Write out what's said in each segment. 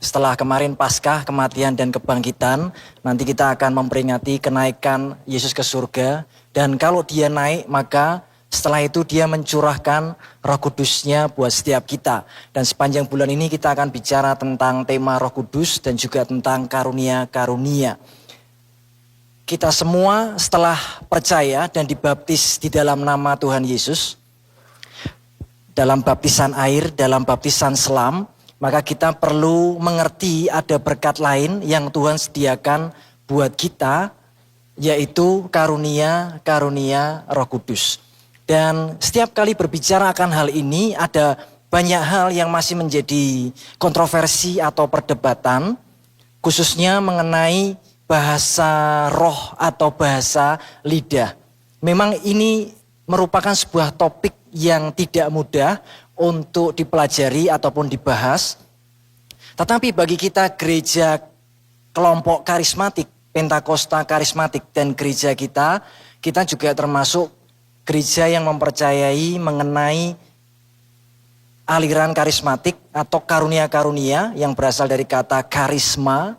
Setelah kemarin Paskah, kematian dan kebangkitan, nanti kita akan memperingati kenaikan Yesus ke surga. Dan kalau dia naik, maka setelah itu dia mencurahkan Roh Kudus-Nya buat setiap kita. Dan sepanjang bulan ini kita akan bicara tentang tema Roh Kudus dan juga tentang karunia-karunia. Kita semua setelah percaya dan dibaptis di dalam nama Tuhan Yesus, dalam baptisan air, dalam baptisan selam, maka kita perlu mengerti ada berkat lain yang Tuhan sediakan buat kita, yaitu karunia-karunia Roh Kudus. Dan setiap kali berbicara akan hal ini, ada banyak hal yang masih menjadi kontroversi atau perdebatan, khususnya mengenai bahasa roh atau bahasa lidah. Memang ini merupakan sebuah topik yang tidak mudah untuk dipelajari ataupun dibahas. Tetapi bagi kita gereja kelompok karismatik, Pentakosta karismatik dan gereja kita juga termasuk gereja yang mempercayai mengenai aliran karismatik atau karunia-karunia yang berasal dari kata karisma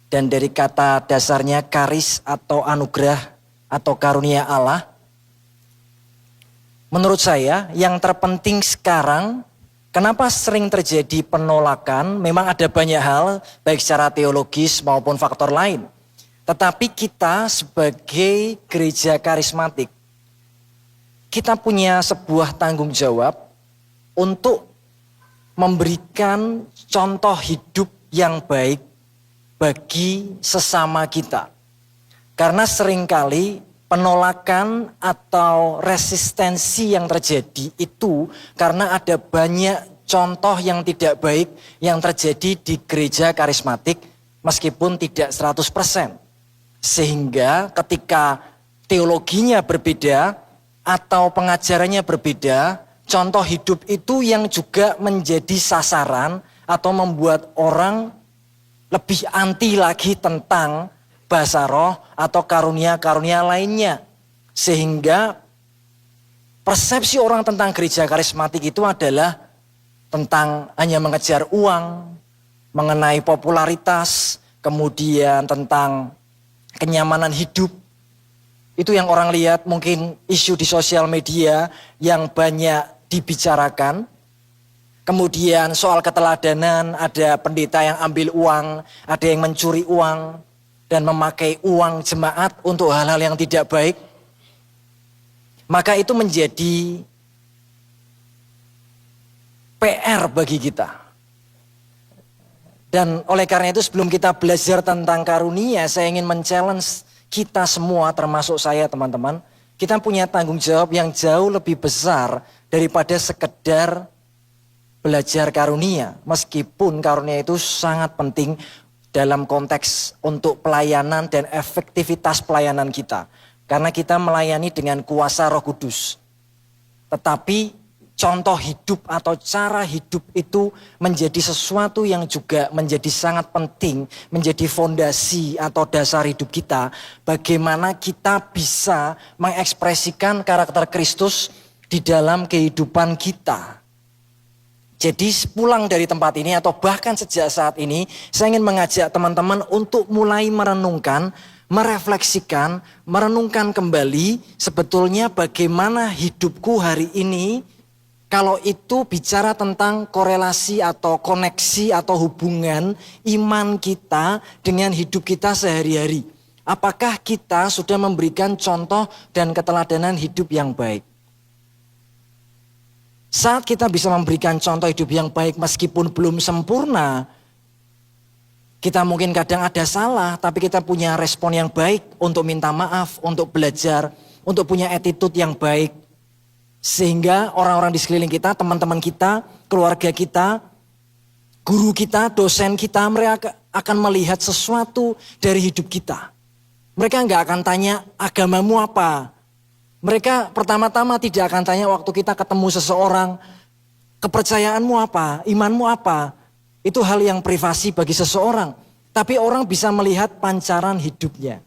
dan dari kata dasarnya karis atau anugerah atau karunia Allah. Menurut saya yang terpenting sekarang, kenapa sering terjadi penolakan, memang ada banyak hal baik secara teologis maupun faktor lain. Tetapi kita sebagai gereja karismatik, kita punya sebuah tanggung jawab untuk memberikan contoh hidup yang baik bagi sesama kita. Karena seringkali penolakan atau resistensi yang terjadi itu karena ada banyak contoh yang tidak baik yang terjadi di gereja karismatik meskipun tidak 100%. Sehingga ketika teologinya berbeda, atau pengajarannya berbeda, contoh hidup itu yang juga menjadi sasaran atau membuat orang lebih anti lagi tentang bahasa roh atau karunia-karunia lainnya. Sehingga persepsi orang tentang gereja karismatik itu adalah tentang hanya mengejar uang, mengenai popularitas, kemudian tentang kenyamanan hidup. Itu yang orang lihat, mungkin isu di sosial media yang banyak dibicarakan. Kemudian soal keteladanan, ada pendeta yang ambil uang, ada yang mencuri uang, dan memakai uang jemaat untuk hal-hal yang tidak baik. Maka itu menjadi PR bagi kita. Dan oleh karena itu sebelum kita belajar tentang karunia, saya ingin men-challenge kita semua termasuk saya teman-teman, kita punya tanggung jawab yang jauh lebih besar daripada sekedar belajar karunia. Meskipun karunia itu sangat penting dalam konteks untuk pelayanan dan efektivitas pelayanan kita. Karena kita melayani dengan kuasa Roh Kudus. Tetapi contoh hidup atau cara hidup itu menjadi sesuatu yang juga menjadi sangat penting, menjadi fondasi atau dasar hidup kita. Bagaimana kita bisa mengekspresikan karakter Kristus di dalam kehidupan kita. Jadi pulang dari tempat ini atau bahkan sejak saat ini, saya ingin mengajak teman-teman untuk mulai merenungkan, merefleksikan, merenungkan kembali sebetulnya bagaimana hidupku hari ini. Kalau itu bicara tentang korelasi atau koneksi atau hubungan iman kita dengan hidup kita sehari-hari. Apakah kita sudah memberikan contoh dan keteladanan hidup yang baik? Saat kita bisa memberikan contoh hidup yang baik meskipun belum sempurna, kita mungkin kadang ada salah, tapi kita punya respon yang baik untuk minta maaf, untuk belajar, untuk punya attitude yang baik. Sehingga orang-orang di sekeliling kita, teman-teman kita, keluarga kita, guru kita, dosen kita, mereka akan melihat sesuatu dari hidup kita. Mereka nggak akan tanya agamamu apa. Mereka pertama-tama tidak akan tanya waktu kita ketemu seseorang, kepercayaanmu apa, imanmu apa. Itu hal yang privasi bagi seseorang. Tapi orang bisa melihat pancaran hidupnya.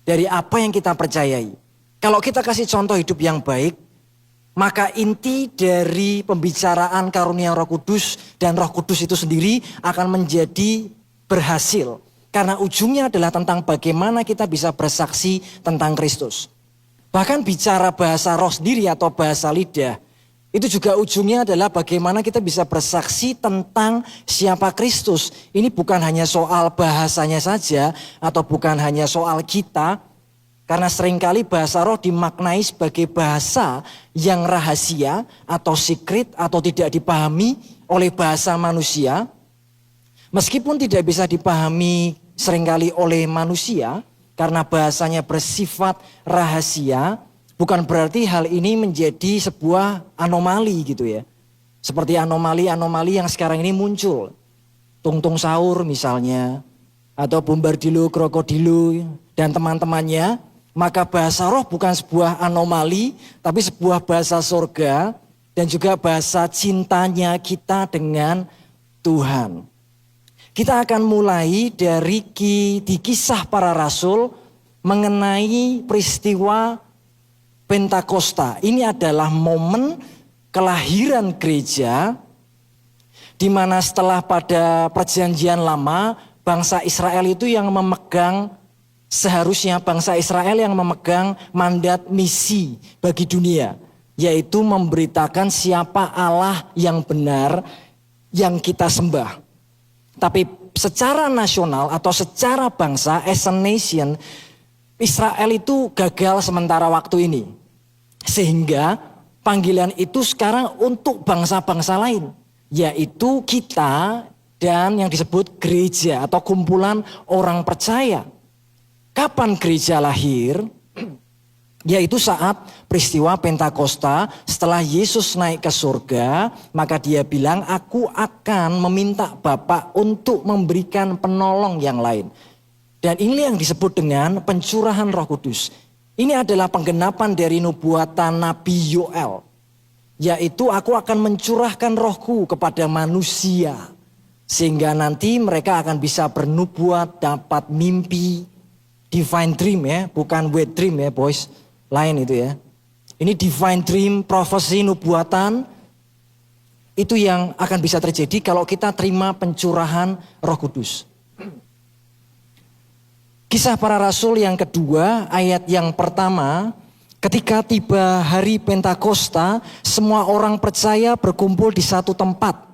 Dari apa yang kita percayai. Kalau kita kasih contoh hidup yang baik, Maka inti dari pembicaraan karunia Roh Kudus dan Roh Kudus itu sendiri akan menjadi berhasil. Karena ujungnya adalah tentang bagaimana kita bisa bersaksi tentang Kristus. Bahkan bicara bahasa roh sendiri atau bahasa lidah, itu juga ujungnya adalah bagaimana kita bisa bersaksi tentang siapa Kristus. Ini bukan hanya soal bahasanya saja atau bukan hanya soal kita. Karena seringkali bahasa roh dimaknai sebagai bahasa yang rahasia atau secret atau tidak dipahami oleh bahasa manusia. Meskipun tidak bisa dipahami seringkali oleh manusia karena bahasanya bersifat rahasia, bukan berarti hal ini menjadi sebuah anomali gitu ya. Seperti anomali-anomali yang sekarang ini muncul. Tungtung sahur misalnya, atau bombardilo, krokodilo dan teman-temannya. Maka bahasa roh bukan sebuah anomali, tapi sebuah bahasa surga dan juga bahasa cintanya kita dengan Tuhan. Kita akan mulai dari di kisah para rasul mengenai peristiwa Pentakosta. Ini adalah momen kelahiran gereja, di mana setelah pada perjanjian lama, bangsa Israel itu yang memegang, seharusnya bangsa Israel yang memegang mandat misi bagi dunia, yaitu memberitakan siapa Allah yang benar yang kita sembah. Tapi secara nasional atau secara bangsa, as a nation, Israel itu gagal sementara waktu ini. Sehingga panggilan itu sekarang untuk bangsa-bangsa lain, yaitu kita dan yang disebut gereja atau kumpulan orang percaya. Kapan gereja lahir? Yaitu saat peristiwa Pentakosta, setelah Yesus naik ke surga, maka dia bilang, aku akan meminta Bapa untuk memberikan penolong yang lain. Dan ini yang disebut dengan pencurahan Roh Kudus. Ini adalah penggenapan dari nubuatan Nabi Yoel. Yaitu aku akan mencurahkan rohku kepada manusia. Sehingga nanti mereka akan bisa bernubuat, dapat mimpi. Divine dream ya, bukan wet dream ya boys. Lain itu ya. Ini divine dream, profesi, nubuatan. Itu yang akan bisa terjadi kalau kita terima pencurahan Roh Kudus. Kisah para Rasul yang kedua, ayat yang pertama. Ketika tiba hari Pentakosta, semua orang percaya berkumpul di satu tempat.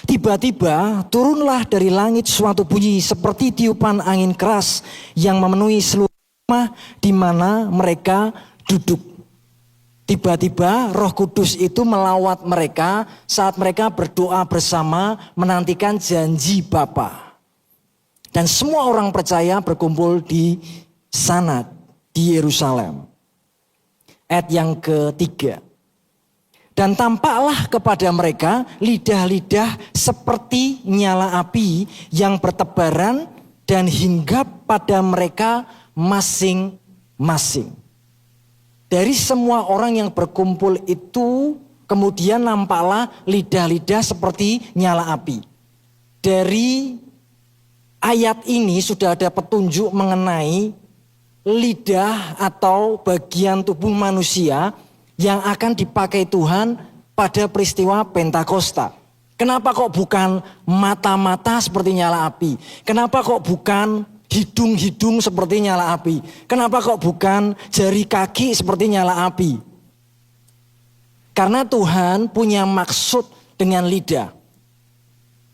Tiba-tiba turunlah dari langit suatu bunyi seperti tiupan angin keras yang memenuhi seluruh rumah di mana mereka duduk. Tiba-tiba Roh Kudus itu melawat mereka saat mereka berdoa bersama menantikan janji Bapa. Dan semua orang percaya berkumpul di sana, di Yerusalem. Ayat yang ketiga. Dan tampaklah kepada mereka lidah-lidah seperti nyala api yang bertebaran dan hinggap pada mereka masing-masing. Dari semua orang yang berkumpul itu kemudian nampaklah lidah-lidah seperti nyala api. Dari ayat ini sudah ada petunjuk mengenai lidah atau bagian tubuh manusia yang akan dipakai Tuhan pada peristiwa Pentakosta. Kenapa kok bukan mata-mata seperti nyala api? Kenapa kok bukan hidung-hidung seperti nyala api? Kenapa kok bukan jari kaki seperti nyala api? Karena Tuhan punya maksud dengan lidah.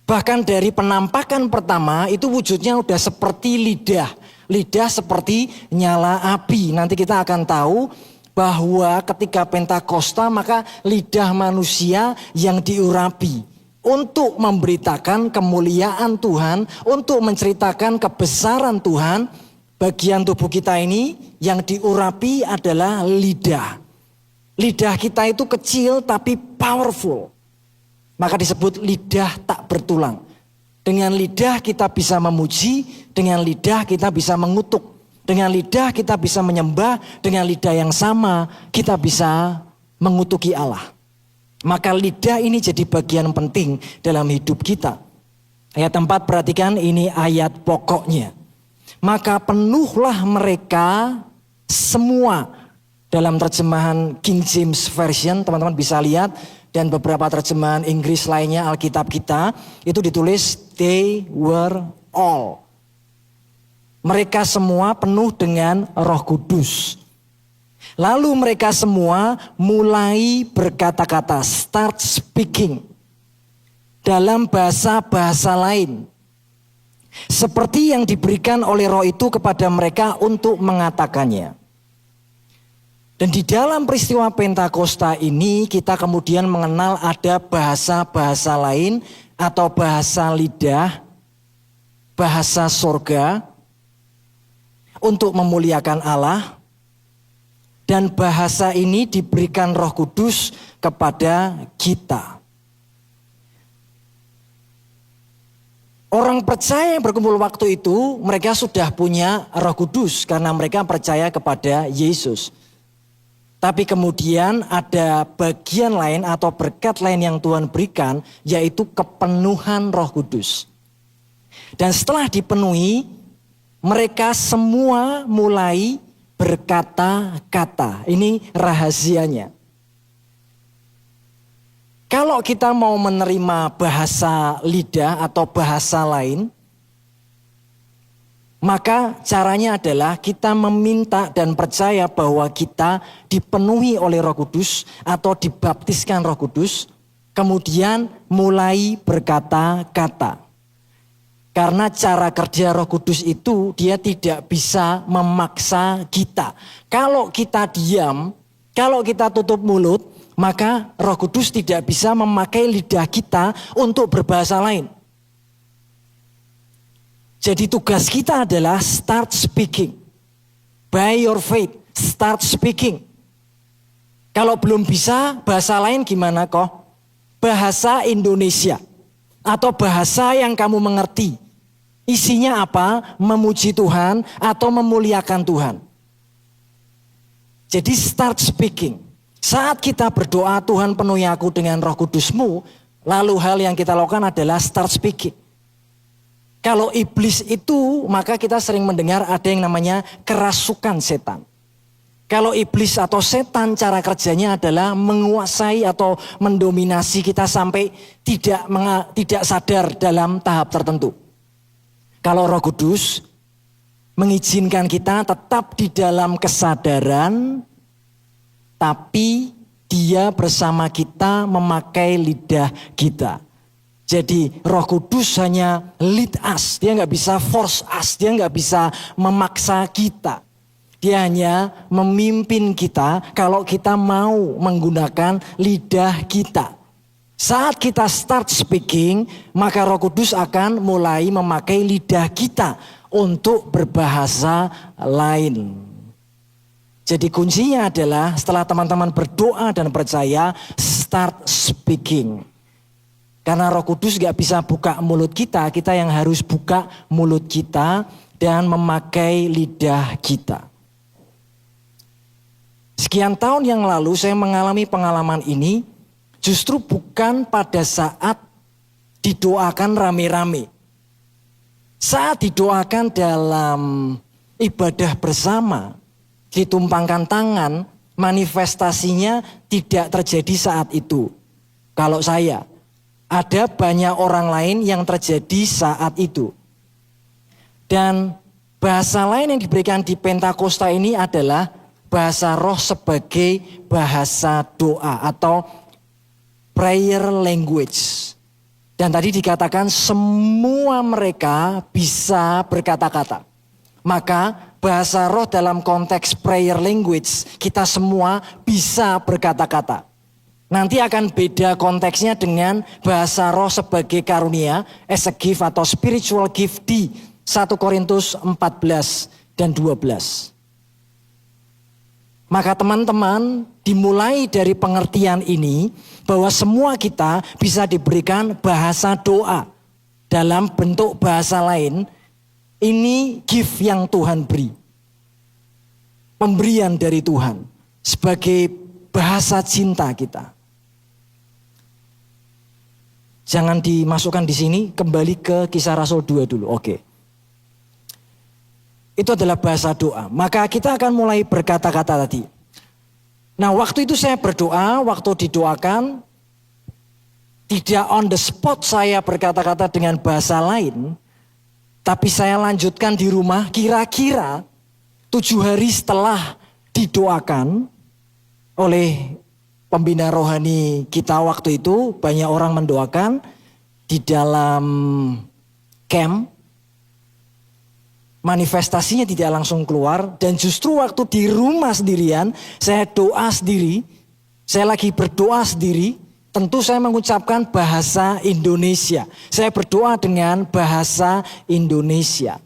Bahkan dari penampakan pertama itu wujudnya udah seperti lidah. Lidah seperti nyala api. Nanti kita akan tahu bahwa ketika Pentakosta maka lidah manusia yang diurapi untuk memberitakan kemuliaan Tuhan, untuk menceritakan kebesaran Tuhan. Bagian tubuh kita ini yang diurapi adalah lidah. Lidah kita itu kecil tapi powerful. Maka disebut lidah tak bertulang. Dengan lidah kita bisa memuji, dengan lidah kita bisa mengutuk. Dengan lidah kita bisa menyembah, dengan lidah yang sama kita bisa mengutuki Allah. Maka lidah ini jadi bagian penting dalam hidup kita. Ayat 4 perhatikan, ini ayat pokoknya. Maka penuhlah mereka semua Dalam terjemahan King James Version, teman-teman bisa lihat, dan beberapa terjemahan Inggris lainnya Alkitab kita, itu ditulis they were all. Mereka semua penuh dengan Roh Kudus. Lalu mereka semua mulai berkata-kata, start speaking, dalam bahasa-bahasa lain. Seperti yang diberikan oleh Roh itu kepada mereka untuk mengatakannya. Dan di dalam peristiwa Pentakosta ini kita kemudian mengenal ada bahasa-bahasa lain atau bahasa lidah, bahasa surga untuk memuliakan Allah. Dan bahasa ini diberikan Roh Kudus kepada kita. Orang percaya yang berkumpul waktu itu, mereka sudah punya Roh Kudus karena mereka percaya kepada Yesus. Tapi kemudian ada bagian lain atau berkat lain yang Tuhan berikan, yaitu kepenuhan Roh Kudus. Dan setelah dipenuhi, mereka semua mulai berkata-kata. Ini rahasianya. Kalau kita mau menerima bahasa lidah atau bahasa lain, maka caranya adalah kita meminta dan percaya bahwa kita dipenuhi oleh Roh Kudus atau dibaptiskan Roh Kudus, kemudian mulai berkata-kata. Karena cara kerja Roh Kudus itu dia tidak bisa memaksa kita. Kalau kita diam, kalau kita tutup mulut, maka Roh Kudus tidak bisa memakai lidah kita untuk berbahasa lain. Jadi tugas kita adalah start speaking. By your faith, start speaking. Kalau belum bisa, bahasa lain gimana kok? Bahasa Indonesia. Atau bahasa yang kamu mengerti. Isinya apa? Memuji Tuhan atau memuliakan Tuhan. Jadi start speaking. Saat kita berdoa, Tuhan penuhi aku dengan Roh Kudus-Mu, lalu hal yang kita lakukan adalah start speaking. Kalau iblis itu, maka kita sering mendengar ada yang namanya kerasukan setan. Kalau iblis atau setan cara kerjanya adalah menguasai atau mendominasi kita sampai tidak sadar dalam tahap tertentu. Kalau Roh Kudus mengizinkan kita tetap di dalam kesadaran, tapi dia bersama kita memakai lidah kita. Jadi Roh Kudus hanya lead us, dia nggak bisa force us, dia nggak bisa memaksa kita. Dia hanya memimpin kita kalau kita mau menggunakan lidah kita. Saat kita start speaking, maka Roh Kudus akan mulai memakai lidah kita untuk berbahasa lain. Jadi kuncinya adalah setelah teman-teman berdoa dan percaya, start speaking. Karena Roh Kudus gak bisa buka mulut kita yang harus buka mulut kita dan memakai lidah kita. Sekian tahun yang lalu saya mengalami pengalaman ini, justru bukan pada saat didoakan rame-rame. Saat didoakan dalam ibadah bersama, ditumpangkan tangan, manifestasinya tidak terjadi saat itu. Kalau saya, ada banyak orang lain yang terjadi saat itu. Dan bahasa lain yang diberikan di Pentakosta ini adalah bahasa roh sebagai bahasa doa atau prayer language. Dan tadi dikatakan semua mereka bisa berkata-kata. Maka bahasa roh dalam konteks prayer language kita semua bisa berkata-kata. Nanti akan beda konteksnya dengan bahasa roh sebagai karunia as a gift atau spiritual gift di 1 Korintus 14 dan 12. Maka teman-teman dimulai dari pengertian ini bahwa semua kita bisa diberikan bahasa doa dalam bentuk bahasa lain. Ini gift yang Tuhan beri. Pemberian dari Tuhan sebagai bahasa cinta kita. Jangan dimasukkan di sini, kembali ke Kisah Rasul 2 dulu. Oke. Itu adalah bahasa doa. Maka kita akan mulai berkata-kata tadi. Nah waktu itu saya berdoa, waktu didoakan, tidak on the spot saya berkata-kata dengan bahasa lain, tapi saya lanjutkan di rumah kira-kira 7 hari setelah didoakan oleh pembina rohani kita waktu itu. Banyak orang mendoakan di dalam camp. Manifestasinya tidak langsung keluar. Dan justru waktu di rumah sendirian, saya doa sendiri. Saya lagi berdoa sendiri. Tentu saya mengucapkan bahasa Indonesia. Saya berdoa dengan bahasa Indonesia.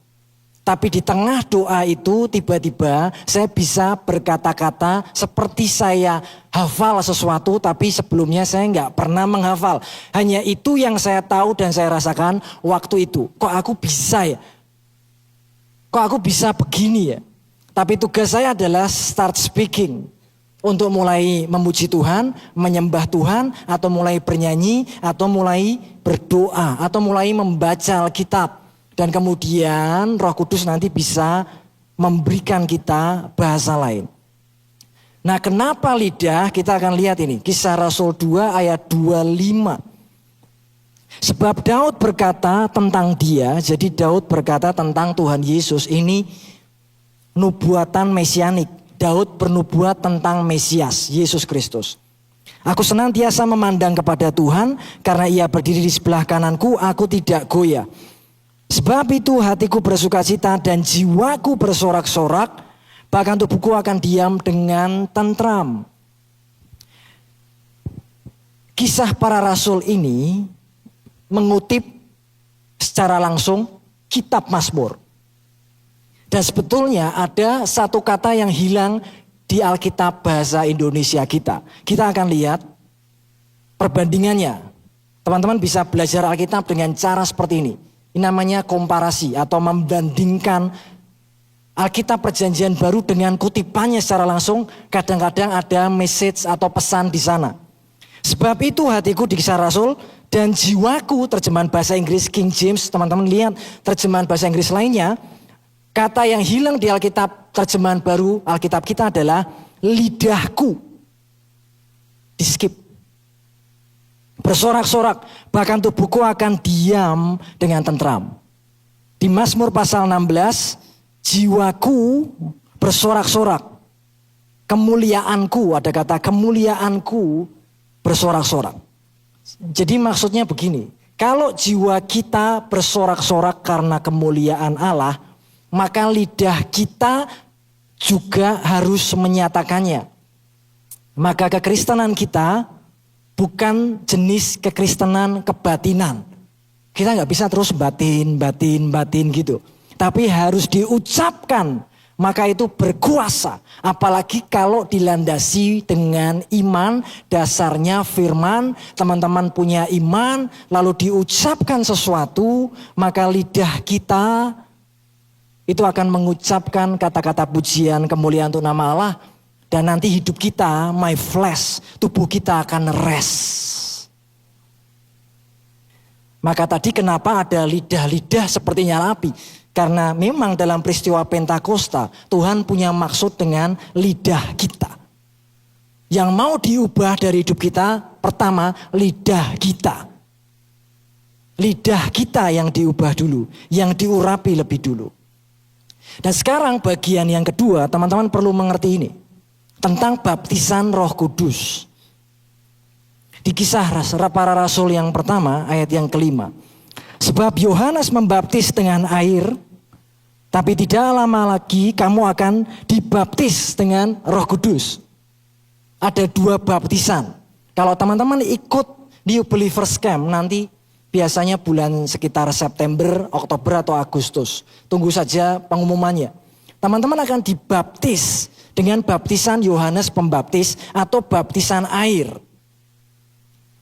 Tapi di tengah doa itu tiba-tiba saya bisa berkata-kata seperti saya hafal sesuatu, tapi sebelumnya saya nggak pernah menghafal. Hanya itu yang saya tahu dan saya rasakan waktu itu. Kok aku bisa ya? Kok aku bisa begini ya? Tapi tugas saya adalah start speaking. Untuk mulai memuji Tuhan, menyembah Tuhan, atau mulai bernyanyi, atau mulai berdoa, atau mulai membaca Alkitab. Dan kemudian Roh Kudus nanti bisa memberikan kita bahasa lain. Nah kenapa lidah? Kita akan lihat ini. Kisah Rasul 2 ayat 25. Sebab Daud berkata tentang dia, jadi Daud berkata tentang Tuhan Yesus, ini nubuatan mesianik. Daud bernubuat tentang Mesias, Yesus Kristus. Aku senantiasa memandang kepada Tuhan, karena ia berdiri di sebelah kananku, aku tidak goyah. Sebab itu hatiku bersukacita dan jiwaku bersorak-sorak, bahkan tubuhku akan diam dengan tentram. Kisah para rasul ini mengutip secara langsung kitab Mazmur. Dan sebetulnya ada satu kata yang hilang di Alkitab bahasa Indonesia kita. Kita akan lihat perbandingannya. Teman-teman bisa belajar Alkitab dengan cara seperti ini. Ini namanya komparasi atau membandingkan Alkitab Perjanjian Baru dengan kutipannya secara langsung. Kadang-kadang ada message atau pesan di sana. Sebab itu hatiku di Kisah Rasul dan jiwaku, terjemahan bahasa Inggris King James. Teman-teman lihat terjemahan bahasa Inggris lainnya. Kata yang hilang di Alkitab terjemahan baru Alkitab kita adalah lidahku. Di skip. Bersorak-sorak, bahkan tubuhku akan diam dengan tentram. Di Mazmur pasal 16, jiwaku bersorak-sorak. Kemuliaanku, ada kata kemuliaanku bersorak-sorak. Jadi maksudnya begini, kalau jiwa kita bersorak-sorak karena kemuliaan Allah, maka lidah kita juga harus menyatakannya. Maka kekristenan kita bukan jenis kekristenan kebatinan. Kita nggak bisa terus batin gitu. Tapi harus diucapkan, maka itu berkuasa. Apalagi kalau dilandasi dengan iman, dasarnya firman, teman-teman punya iman, lalu diucapkan sesuatu, maka lidah kita itu akan mengucapkan kata-kata pujian kemuliaan untuk nama Allah. Dan nanti hidup kita, my flesh, tubuh kita akan rest. Maka tadi kenapa ada lidah-lidah seperti nyala api? Karena memang dalam peristiwa Pentakosta, Tuhan punya maksud dengan lidah kita. Yang mau diubah dari hidup kita, pertama lidah kita. Lidah kita yang diubah dulu, yang diurapi lebih dulu. Dan sekarang bagian yang kedua, teman-teman perlu mengerti ini. Tentang baptisan Roh Kudus. Di Kisah para Rasul yang pertama, ayat yang kelima. Sebab Yohanes membaptis dengan air, tapi tidak lama lagi kamu akan dibaptis dengan Roh Kudus. Ada 2 baptisan. Kalau teman-teman ikut New Believers Camp nanti, biasanya bulan sekitar September, Oktober atau Agustus. Tunggu saja pengumumannya. Teman-teman akan dibaptis dengan baptisan Yohanes Pembaptis atau baptisan air.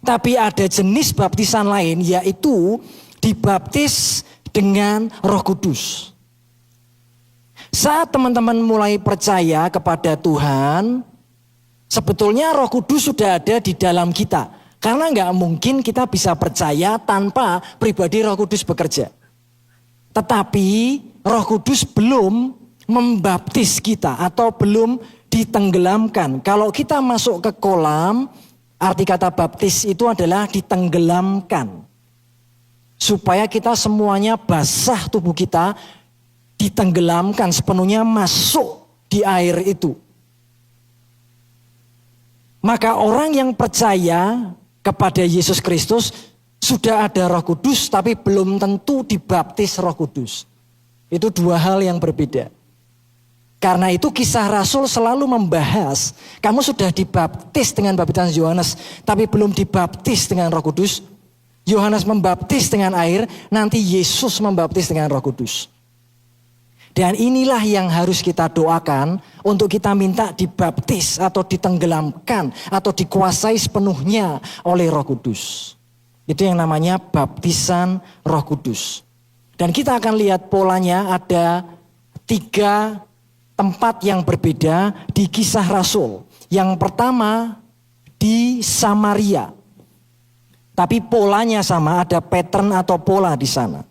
Tapi ada jenis baptisan lain, yaitu dibaptis dengan Roh Kudus. Saat teman-teman mulai percaya kepada Tuhan, sebetulnya Roh Kudus sudah ada di dalam kita. Karena nggak mungkin kita bisa percaya tanpa pribadi Roh Kudus bekerja. Tetapi Roh Kudus belum membaptis kita atau belum ditenggelamkan. Kalau kita masuk ke kolam, arti kata baptis itu adalah ditenggelamkan. Supaya kita semuanya basah, tubuh kita ditenggelamkan sepenuhnya masuk di air itu. Maka orang yang percaya kepada Yesus Kristus sudah ada Roh Kudus, tapi belum tentu dibaptis Roh Kudus. Itu dua hal yang berbeda. Karena itu Kisah Rasul selalu membahas, kamu sudah dibaptis dengan baptisan Yohanes, tapi belum dibaptis dengan Roh Kudus. Yohanes membaptis dengan air, nanti Yesus membaptis dengan Roh Kudus. Dan inilah yang harus kita doakan untuk kita minta dibaptis atau ditenggelamkan atau dikuasai sepenuhnya oleh Roh Kudus. Itu yang namanya baptisan Roh Kudus. Dan kita akan lihat polanya ada 3 tempat yang berbeda di Kisah Rasul. Yang pertama di Samaria. Tapi polanya sama, ada pattern atau pola di sana.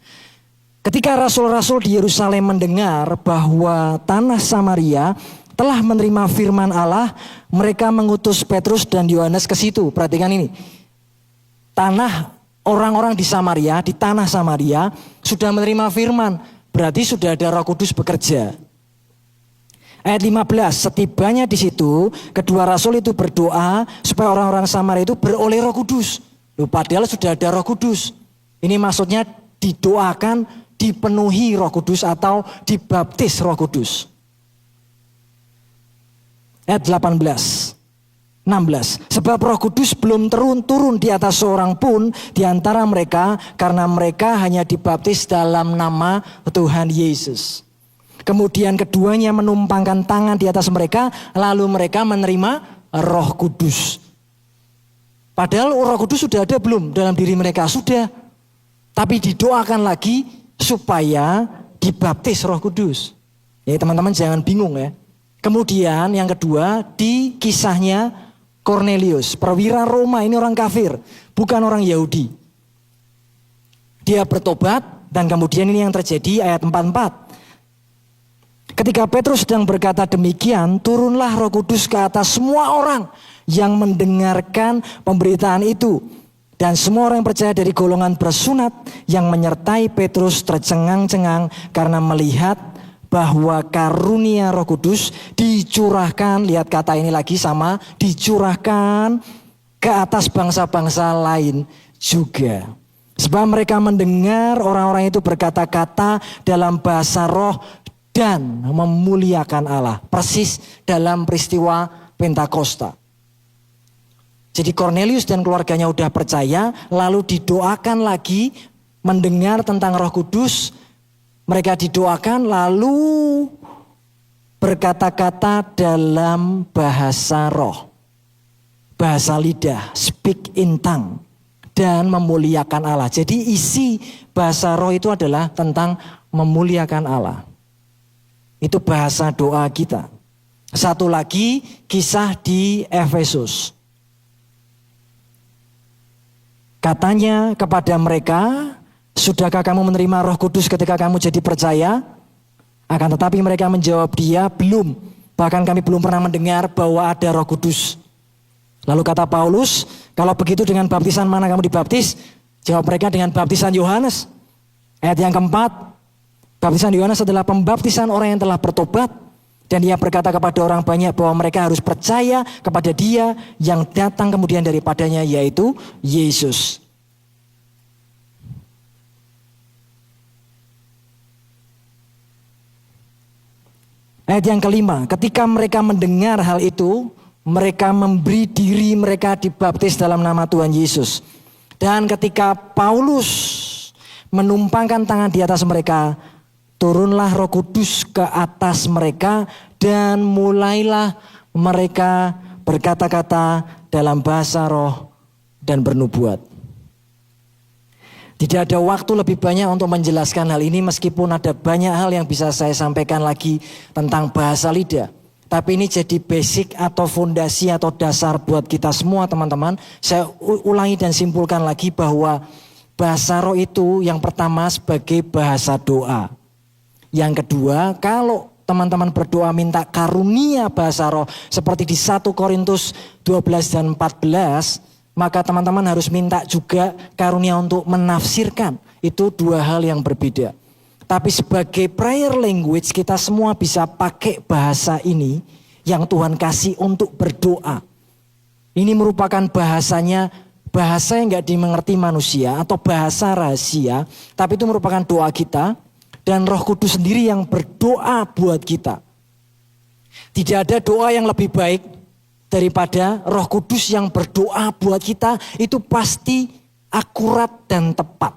Ketika rasul-rasul di Yerusalem mendengar bahwa tanah Samaria telah menerima firman Allah, mereka mengutus Petrus dan Yohanes ke situ. Perhatikan ini. Tanah orang-orang di Samaria, di tanah Samaria sudah menerima firman. Berarti sudah ada Roh Kudus bekerja. Ayat 15, setibanya di situ, kedua rasul itu berdoa supaya orang-orang Samaria itu beroleh Roh Kudus. Loh, padahal sudah ada Roh Kudus. Ini maksudnya didoakan, dipenuhi Roh Kudus atau dibaptis Roh Kudus. Ayat 18, 16. Sebab Roh Kudus belum turun di atas seorang pun di antara mereka, karena mereka hanya dibaptis dalam nama Tuhan Yesus. Kemudian keduanya menumpangkan tangan di atas mereka, lalu mereka menerima Roh Kudus. Padahal Roh Kudus sudah ada belum dalam diri mereka? Sudah. Tapi didoakan lagi supaya dibaptis Roh Kudus. Ya, teman-teman jangan bingung ya. Kemudian yang kedua di kisahnya Cornelius, perwira Roma, ini orang kafir, bukan orang Yahudi. Dia bertobat dan kemudian ini yang terjadi ayat 44. Ketika Petrus sedang berkata demikian, turunlah Roh Kudus ke atas semua orang yang mendengarkan pemberitaan itu. Dan semua orang yang percaya dari golongan bersunat yang menyertai Petrus tercengang-cengang karena melihat bahwa karunia Roh Kudus dicurahkan, lihat kata ini lagi sama, dicurahkan ke atas bangsa-bangsa lain juga. Sebab mereka mendengar orang-orang itu berkata-kata dalam bahasa roh dan memuliakan Allah. Persis dalam peristiwa Pentakosta. Jadi Cornelius dan keluarganya udah percaya, lalu didoakan lagi, mendengar tentang Roh Kudus, mereka didoakan lalu berkata-kata dalam bahasa roh, bahasa lidah, speak in tongue, dan memuliakan Allah. Jadi isi bahasa roh itu adalah tentang memuliakan Allah. Itu bahasa doa kita. Satu lagi kisah di Efesus. Katanya kepada mereka, sudahkah kamu menerima Roh Kudus ketika kamu jadi percaya? Akan tetapi mereka menjawab dia, belum. Bahkan kami belum pernah mendengar bahwa ada Roh Kudus. Lalu kata Paulus, kalau begitu dengan baptisan mana kamu dibaptis? Jawab mereka dengan baptisan Yohanes. Ayat yang keempat, baptisan Yohanes adalah pembaptisan orang yang telah bertobat. Dan dia berkata kepada orang banyak bahwa mereka harus percaya kepada dia yang datang kemudian daripadanya, yaitu Yesus. Ayat yang kelima, ketika mereka mendengar hal itu, mereka memberi diri mereka dibaptis dalam nama Tuhan Yesus. Dan ketika Paulus menumpangkan tangan di atas mereka, turunlah Roh Kudus ke atas mereka dan mulailah mereka berkata-kata dalam bahasa roh dan bernubuat. Tidak ada waktu lebih banyak untuk menjelaskan hal ini meskipun ada banyak hal yang bisa saya sampaikan lagi tentang bahasa lidah. Tapi ini jadi basic atau fondasi atau dasar buat kita semua teman-teman. Saya ulangi dan simpulkan lagi bahwa bahasa roh itu yang pertama sebagai bahasa doa. Yang kedua, kalau teman-teman berdoa minta karunia bahasa roh seperti di 1 Korintus 12 dan 14, maka teman-teman harus minta juga karunia untuk menafsirkan. Itu dua hal yang berbeda. Tapi sebagai prayer language kita semua bisa pakai bahasa ini yang Tuhan kasih untuk berdoa. Ini merupakan bahasanya, bahasa yang gak dimengerti manusia atau bahasa rahasia. Tapi itu merupakan doa kita dan Roh Kudus sendiri yang berdoa buat kita. Tidak ada doa yang lebih baik daripada Roh Kudus yang berdoa buat kita. Itu pasti akurat dan tepat.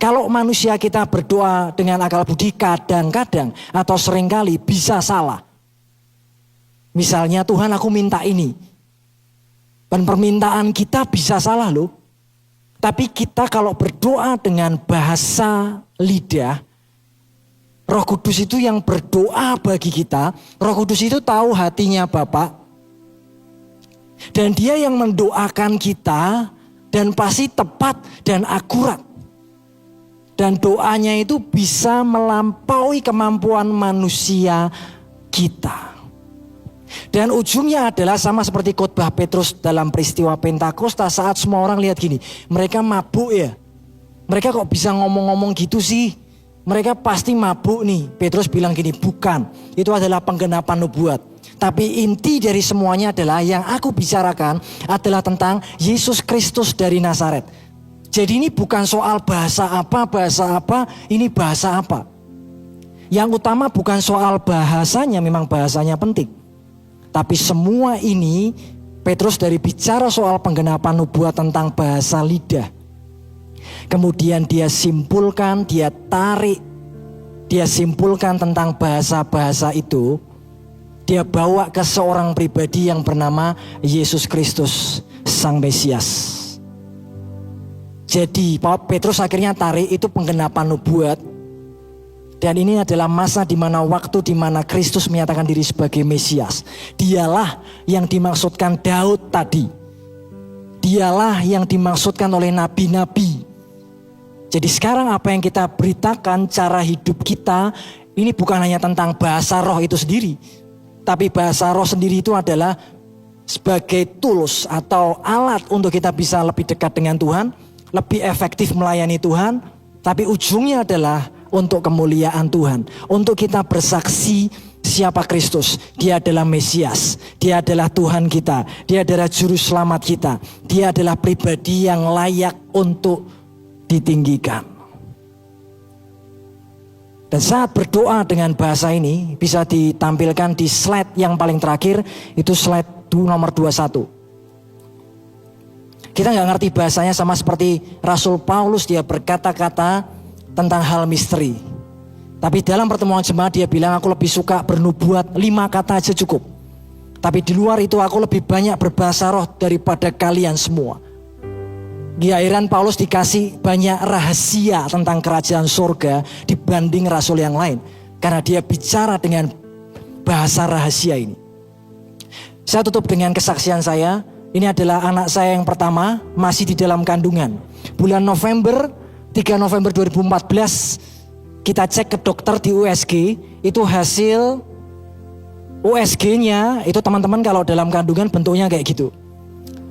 Kalau manusia kita berdoa dengan akal budi kadang-kadang atau seringkali bisa salah. Misalnya Tuhan aku minta ini. Dan permintaan kita bisa salah loh. Tapi kita kalau berdoa dengan bahasa lidah, Roh Kudus itu yang berdoa bagi kita. Roh Kudus itu tahu hatinya Bapa. Dan dia yang mendoakan kita dan pasti tepat dan akurat. Dan doanya itu bisa melampaui kemampuan manusia kita. Dan ujungnya adalah sama seperti khotbah Petrus dalam peristiwa Pentakosta saat semua orang lihat gini. Mereka mabuk ya. Mereka kok bisa ngomong-ngomong gitu sih. Mereka pasti mabuk nih. Petrus bilang gini, bukan. Itu adalah penggenapan nubuat. Tapi inti dari semuanya adalah yang aku bicarakan adalah tentang Yesus Kristus dari Nazaret. Jadi ini bukan soal bahasa apa, ini bahasa apa. Yang utama bukan soal bahasanya, memang bahasanya penting. Tapi semua ini, Petrus dari bicara soal penggenapan nubuat tentang bahasa lidah. Kemudian dia simpulkan, dia tarik, dia simpulkan tentang bahasa-bahasa itu. Dia bawa ke seorang pribadi yang bernama Yesus Kristus, Sang Mesias. Jadi Petrus akhirnya tarik itu penggenapan nubuat. Dan ini adalah masa di mana waktu di mana Kristus menyatakan diri sebagai Mesias. Dialah yang dimaksudkan Daud tadi. Dialah yang dimaksudkan oleh nabi-nabi. Jadi sekarang apa yang kita beritakan, cara hidup kita, ini bukan hanya tentang bahasa roh itu sendiri. Tapi bahasa roh sendiri itu adalah sebagai tools atau alat untuk kita bisa lebih dekat dengan Tuhan. Lebih efektif melayani Tuhan, tapi ujungnya adalah untuk kemuliaan Tuhan. Untuk kita bersaksi siapa Kristus. Dia adalah Mesias, dia adalah Tuhan kita, dia adalah Juru Selamat kita. Dia adalah pribadi yang layak untuk ditinggikan. Dan saat berdoa dengan bahasa ini bisa ditampilkan di slide yang paling terakhir, itu slide nomor 21. Kita gak ngerti bahasanya sama seperti Rasul Paulus, dia berkata-kata tentang hal misteri. Tapi dalam pertemuan jemaat dia bilang, aku lebih suka bernubuat 5 kata aja cukup. Tapi di luar itu aku lebih banyak berbahasa roh daripada kalian semua. Di akhiran Paulus dikasih banyak rahasia tentang kerajaan surga dibanding rasul yang lain. Karena dia bicara dengan bahasa rahasia ini. Saya tutup dengan kesaksian saya. Ini adalah anak saya yang pertama, masih di dalam kandungan. Bulan November, 3 November 2014, kita cek ke dokter di USG, itu hasil USG-nya, itu teman-teman kalau dalam kandungan bentuknya kayak gitu.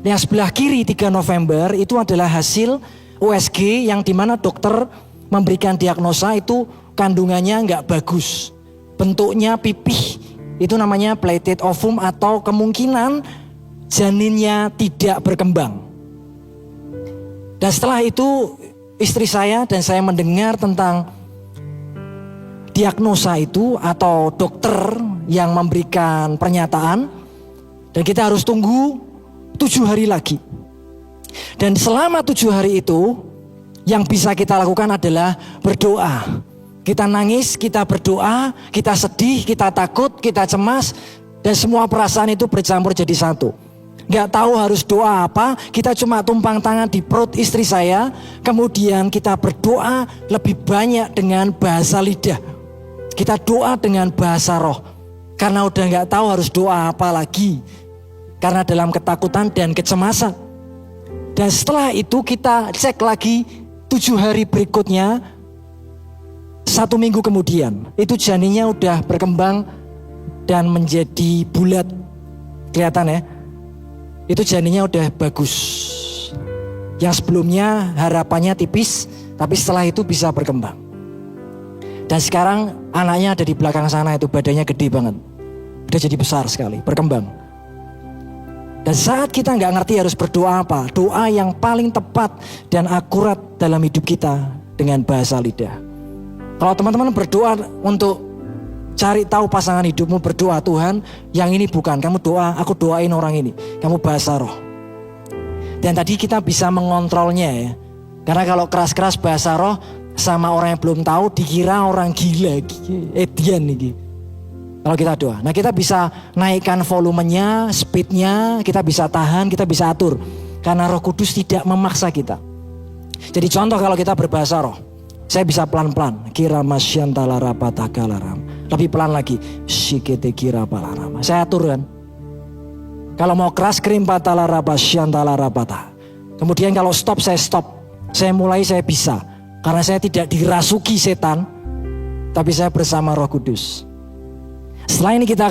Yang sebelah kiri 3 November, itu adalah hasil USG yang dimana dokter memberikan diagnosa itu kandungannya nggak bagus. Bentuknya pipih, itu namanya plated ovum atau kemungkinan janinnya tidak berkembang. Dan setelah itu istri saya dan saya mendengar tentang diagnosa itu atau dokter yang memberikan pernyataan. Dan kita harus tunggu 7 hari lagi. Dan selama 7 hari itu yang bisa kita lakukan adalah berdoa. Kita nangis, kita berdoa, kita sedih, kita takut, kita cemas. Dan semua perasaan itu bercampur jadi satu. Gak tahu harus doa apa, kita cuma tumpang tangan di perut istri saya. Kemudian kita berdoa lebih banyak dengan bahasa lidah. Kita doa dengan bahasa roh. Karena udah gak tahu harus doa apa lagi. Karena dalam ketakutan dan kecemasan. Dan setelah itu kita cek lagi 7 hari berikutnya. 1 minggu kemudian itu janinnya udah berkembang dan menjadi bulat. Kelihatan ya, itu janinnya udah bagus. Yang sebelumnya harapannya tipis, tapi setelah itu bisa berkembang. Dan sekarang anaknya ada di belakang sana, itu badannya gede banget. Udah jadi besar sekali, berkembang. Dan saat kita nggak ngerti harus berdoa apa, doa yang paling tepat dan akurat dalam hidup kita dengan bahasa lidah. Kalau teman-teman berdoa untuk cari tahu pasangan hidupmu, berdoa, Tuhan yang ini bukan, kamu doa, aku doain orang ini, kamu bahasa roh. Dan tadi kita bisa mengontrolnya ya. Karena kalau keras-keras bahasa roh sama orang yang belum tahu dikira orang gila, Edian nih. Kalau kita doa, nah kita bisa naikkan volumenya, speednya, kita bisa tahan, kita bisa atur. Karena Roh Kudus tidak memaksa kita. Jadi contoh kalau kita berbahasa roh, saya bisa pelan-pelan, kira masyantala rapatagalaram. Lebih pelan lagi, sikete kira palarama. Saya atur kan. Kalau mau keras krimpatala rapasyantala rapata. Kemudian kalau stop, saya stop. Saya mulai, saya bisa. Karena saya tidak dirasuki setan, tapi saya bersama Roh Kudus. Setelah ini kita